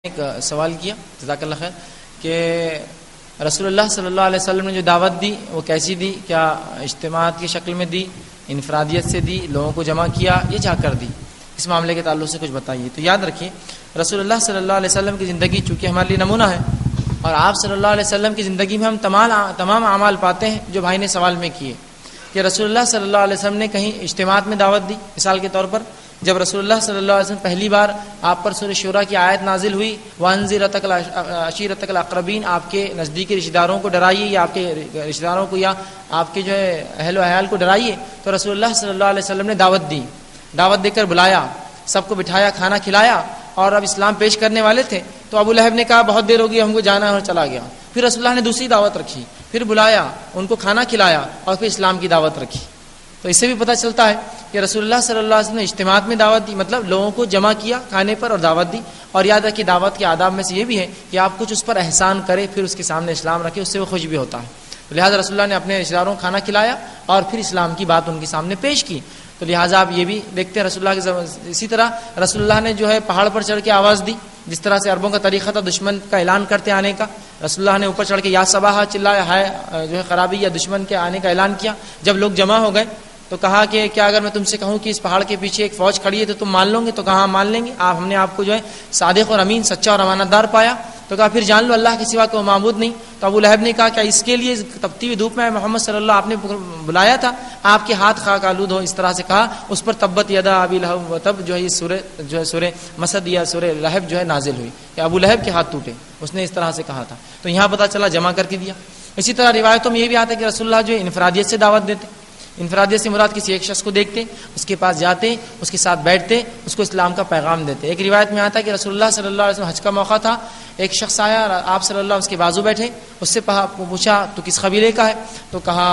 ایک سوال کیا جزاک اللہ خیر کہ رسول اللہ صلی اللہ علیہ وسلم نے جو دعوت دی وہ کیسی دی؟ کیا اجتماعات کی شکل میں دی، انفرادیت سے دی، لوگوں کو جمع کیا، یہ چاہ کر دی؟ اس معاملے کے تعلق سے کچھ بتائیے۔ تو یاد رکھیے رسول اللہ صلی اللہ علیہ وسلم کی زندگی چونکہ ہمارے لیے نمونہ ہے، اور آپ صلی اللہ علیہ وسلم کی زندگی میں ہم تمام اعمال پاتے ہیں جو بھائی نے سوال میں کیے کہ رسول اللہ صلی اللہ علیہ وسلم نے کہیں اجتماعات میں دعوت دی۔ مثال کے طور پر جب رسول اللہ صلی اللہ علیہ وسلم پہلی بار آپ پر سورہ شورا کی آیت نازل ہوئی، وَأَنذِرْ عَشِيرَتَكَ الْأَقْرَبِينَ، آپ کے نزدیکی رشتہ داروں کو ڈرائیے، یا آپ کے رشتہ داروں کو یا آپ کے جو ہے اہل و عیال کو ڈرائیے، تو رسول اللہ صلی اللہ علیہ وسلم نے دعوت دے کر بلایا، سب کو بٹھایا، کھانا کھلایا، اور اب اسلام پیش کرنے والے تھے تو ابو لہب نے کہا بہت دیر ہوگی، ہم کو جانا ہے، اور چلا گیا۔ پھر رسول اللہ نے دوسری دعوت رکھی، پھر بلایا، ان کو کھانا کھلایا، اور پھر اسلام کی دعوت رکھی۔ تو اس سے بھی پتہ چلتا ہے کہ رسول اللہ صلی اللہ علیہ وسلم نے اجتماعات میں دعوت دی، مطلب لوگوں کو جمع کیا کھانے پر اور دعوت دی۔ اور یاد رکھیے دعوت کے آداب میں سے یہ بھی ہے کہ آپ کچھ اس پر احسان کرے، پھر اس کے سامنے اسلام رکھے، اس سے وہ خوش بھی ہوتا ہے۔ لہٰذا رسول اللہ نے اپنے رشتہ داروں کو کھانا کھلایا اور پھر اسلام کی بات ان کے سامنے پیش کی۔ تو لہٰذا آپ یہ بھی دیکھتے ہیں رسول اللہ کے اسی طرح رسول اللہ نے جو ہے پہاڑ پر چڑھ کے آواز دی، جس طرح سے عربوں کا طریقہ تھا دشمن کا اعلان کرتے آنے کا۔ رسول اللہ نے اوپر چڑھ کے یا صباح چلایا ہے، جو ہے خرابی یا دشمن کے آنے کا اعلان کیا۔ جب لوگ جمع ہو گئے تو کہا کہ کیا اگر میں تم سے کہوں کہ اس پہاڑ کے پیچھے ایک فوج کھڑی ہے تو تم مان لو گے؟ تو کہا مان لیں گے۔ ہم نے آپ کو جو ہے صادق اور امین، سچا اور امانت دار پایا۔ تو کہا پھر جان لو اللہ کے سوا کوئی معبود نہیں۔ تو ابو لہب نے کہا کیا اس کے لیے تپتی ہوئی دھوپ میں محمد صلی اللہ آپ نے بلایا تھا؟ آپ کے ہاتھ خاک آلود ہو، اس طرح سے کہا۔ اس پر تبت یدا ابی لہب و تب جو ہے یہ سورہ مسد یا سورہ لہب جو ہے نازل ہوئی کہ ابو لہب کے ہاتھ ٹوٹے، اس نے اس طرح سے کہا تھا۔ تو یہاں پتہ چلا جمع کر کے دیا۔ اسی طرح روایتوں میں یہ بھی آتا ہے کہ رسول اللہ جو ہے انفرادیت سے دعوت دیتے۔ انفرادیت سے مراد کسی ایک شخص کو دیکھتے، اس کے پاس جاتے، اس کے ساتھ بیٹھتے، اس کو اسلام کا پیغام دیتے۔ ایک روایت میں آتا ہے کہ رسول اللہ صلی اللہ علیہ وسلم حج کا موقع تھا، ایک شخص آیا، آپ صلی اللہ اس کے بازو بیٹھے، اس سے پوچھا تو کس قبیلے کا ہے؟ تو کہا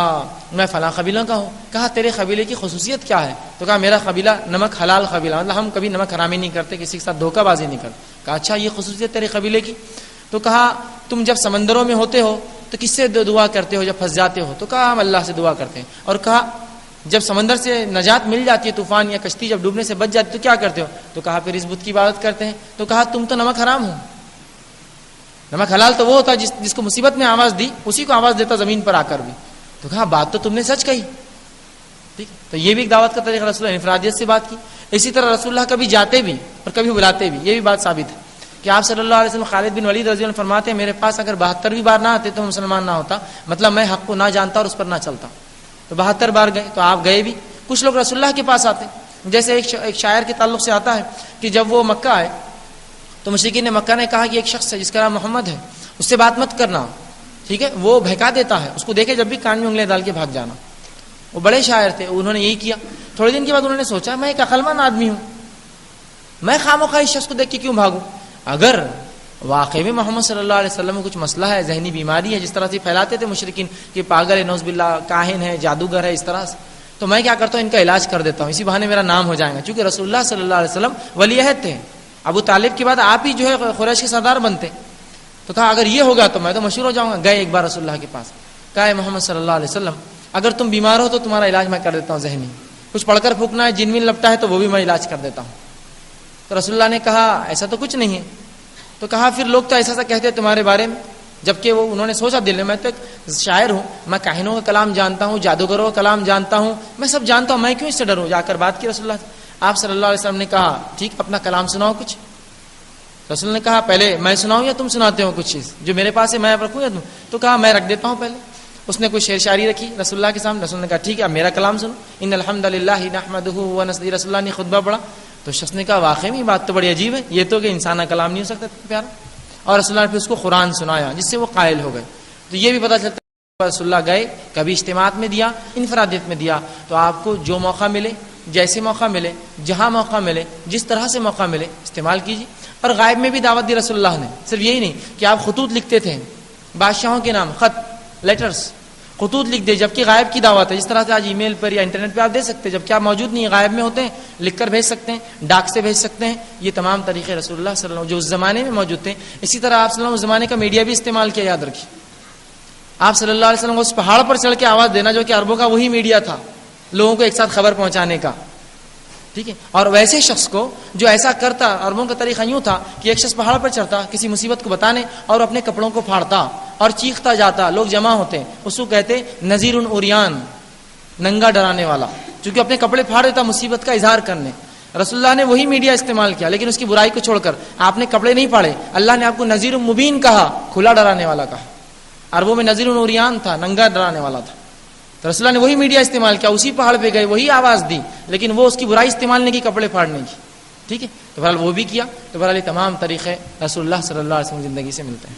میں فلاں قبیلہ کا ہوں۔ کہا تیرے قبیلے کی خصوصیت کیا ہے؟ تو کہا میرا قبیلہ نمک حلال قبیلہ، مطلب ہم کبھی نمک حرامی نہیں کرتے، کسی کے ساتھ دھوکہ بازی نہیں کرتے۔ کہا اچھا یہ خصوصیت تیرے قبیلے کی؟ تو کہا تم جب سمندروں میں ہوتے ہو تو کس سے دعا کرتے ہو جب پھنس جاتے ہو؟ تو کہا ہم اللہ سے دعا کرتے ہیں۔ اور کہا جب سمندر سے نجات مل جاتی ہے، طوفان یا کشتی جب ڈوبنے سے بچ جاتی تو کیا کرتے ہو؟ تو کہا پھر اس بت کی عبادت کرتے ہیں۔ تو کہا تم تو نمک حرام ہو، نمک حلال تو وہ ہوتا جس کو مصیبت میں آواز دی اسی کو آواز دیتا زمین پر آ کر بھی۔ تو کہا بات تو تم نے سچ کہی۔ ٹھیک، تو یہ بھی ایک دعوت کا طریقہ، رسول اللہ انفرادیت سے بات کی۔ اسی طرح رسول اللہ کبھی جاتے بھی اور کبھی بلاتے بھی، یہ بھی بات ثابت ہے کہ آپ صلی اللہ علیہ وسلم خالد بن ولید رضی اللہ عنہ فرماتے ہیں میرے پاس اگر 72 بار نہ آتے تو مسلمان نہ ہوتا، مطلب میں حق کو نہ جانتا اور اس پر نہ چلتا۔ تو 72 بار گئے، تو آپ گئے بھی۔ کچھ لوگ رسول اللہ کے پاس آتے، جیسے ایک شاعر کے تعلق سے آتا ہے کہ جب وہ مکہ آئے تو مشرکین نے مکہ نے کہا کہ ایک شخص ہے جس کا نام محمد ہے، اس سے بات مت کرنا، ٹھیک ہے، وہ بہکا دیتا ہے، اس کو دیکھے جب بھی کان میں انگلیاں ڈال کے بھاگ جانا۔ وہ بڑے شاعر تھے، انہوں نے یہی کیا۔ تھوڑے دن کے بعد انہوں نے سوچا میں ایک عقلمند آدمی ہوں، میں خامخواہ اس شخص کو دیکھ کے کیوں بھاگوں؟ اگر واقعی میں محمد صلی اللہ علیہ وسلم میں کچھ مسئلہ ہے، ذہنی بیماری ہے، جس طرح سے پھیلاتے تھے مشرکین کہ پاگل ہے، نعوذ باللہ، کاہن ہے، جادوگر ہے، اس طرح سے، تو میں کیا کرتا ہوں ان کا علاج کر دیتا ہوں، اسی بہانے میرا نام ہو جائے گا۔ چونکہ رسول اللہ صلی اللہ علیہ وسلم ولی عہد تھے، ابو طالب کے بعد آپ ہی جو ہے قریش کے سردار بنتے۔ تو کہا اگر یہ ہوگا تو میں تو مشہور ہو جاؤں گا۔ گئے ایک بار رسول اللہ کے پاس، کہا اے محمد صلی اللہ علیہ وسلم اگر تم بیمار ہو تو تمہارا علاج میں کر دیتا ہوں، ذہنی کچھ پڑھ کر پھونکنا ہے، جن ون لپٹا ہے تو وہ بھی میں علاج کر دیتا ہوں۔ تو رسول اللہ نے کہا ایسا تو کچھ نہیں ہے۔ تو کہا پھر لوگ تو ایسا کہتے ہیں تمہارے بارے میں، جبکہ وہ انہوں نے سوچا دل میں تو ایک شاعر ہوں، میں کاہنوں کا کلام جانتا ہوں، جادوگروں کا کلام جانتا ہوں، میں سب جانتا ہوں، میں کیوں اس سے ڈروں؟ جا کر بات کی رسول اللہ۔ آپ صلی اللہ علیہ وسلم نے کہا ٹھیک اپنا کلام سناؤ کچھ۔ رسول نے کہا پہلے میں سناؤں یا تم سناتے ہو کچھ چیز جو میرے پاس ہے میں رکھوں یا تم؟ تو کہا میں رکھ دیتا ہوں پہلے۔ اس نے کوئی شعر شاعری رکھی رسول اللہ کے سامنے، رسول نے کہا ٹھیک ہے اب میرا کلام سنو، ان الحمد للہ نحمدہ ونستعینہ۔ رسول اللہ نے خطبہ پڑھا تو شخص نے کہا واقعی میں بات تو بڑی عجیب ہے، یہ تو کہ انسان کا کلام نہیں ہو سکتا پیارا۔ اور رسول اللہ نے پھر اس کو قرآن سنایا جس سے وہ قائل ہو گئے۔ تو یہ بھی پتہ چلتا ہے رسول اللہ گئے، کبھی اجتماعات میں دیا، انفرادیت میں دیا۔ تو آپ کو جو موقع ملے، جیسے موقع ملے، جہاں موقع ملے، جس طرح سے موقع ملے استعمال کیجیے۔ اور غائب میں بھی دعوت دی رسول اللہ نے، صرف یہی نہیں کہ آپ خطوط لکھتے تھے بادشاہوں کے نام، خط، لیٹرز، خطوط لکھ دے، جبکہ غائب کی دعوت ہے، جس طرح سے آج ای میل پر یا انٹرنیٹ پہ آپ دے سکتے ہیں، جبکہ آپ موجود نہیں ہیں، غائب میں ہوتے ہیں، لکھ کر بھیج سکتے ہیں، ڈاک سے بھیج سکتے ہیں۔ یہ تمام طریقے رسول اللہ صلی اللہ علیہ وسلم جو اس زمانے میں موجود تھے۔ اسی طرح آپ صلی اللہ علیہ وسلم اس زمانے کا میڈیا بھی استعمال کیا، یاد رکھیے۔ آپ صلی اللہ علیہ وسلم کو اس پہاڑ پر چڑھ کے آواز دینا جو کہ عربوں کا وہی میڈیا تھا، لوگوں کو ایک ساتھ خبر پہنچانے کا۔ ٹھیک ہے. اور ویسے شخص کو جو ایسا کرتا، عربوں کا طریقہ یوں تھا کہ ایک شخص پہاڑ پر چڑھتا کسی مصیبت کو بتانے اور اپنے کپڑوں کو پھاڑتا اور چیختا جاتا، لوگ جمع ہوتے، اس کو کہتے نذیر اوریان، ننگا ڈرانے والا، چونکہ اپنے کپڑے پھاڑ دیتا مصیبت کا اظہار کرنے. رسول اللہ نے وہی میڈیا استعمال کیا، لیکن اس کی برائی کو چھوڑ کر آپ نے کپڑے نہیں پھاڑے، اللہ نے آپ کو نذیر مبین کہا، کھلا ڈرانے والا کہا. عربوں میں نذیر اوریان تھا، ننگا ڈرانے والا تھا. تو رسول اللہ نے وہی میڈیا استعمال کیا، اسی پہاڑ پہ گئے، وہی آواز دی، لیکن وہ اس کی برائی استعمال نہیں کی کپڑے پھاڑنے کی. ٹھیک ہے، تو بہرحال وہ بھی کیا. تو بہرحال تمام طریقے رسول اللہ صلی اللہ علیہ وسلم زندگی سے ملتے ہیں.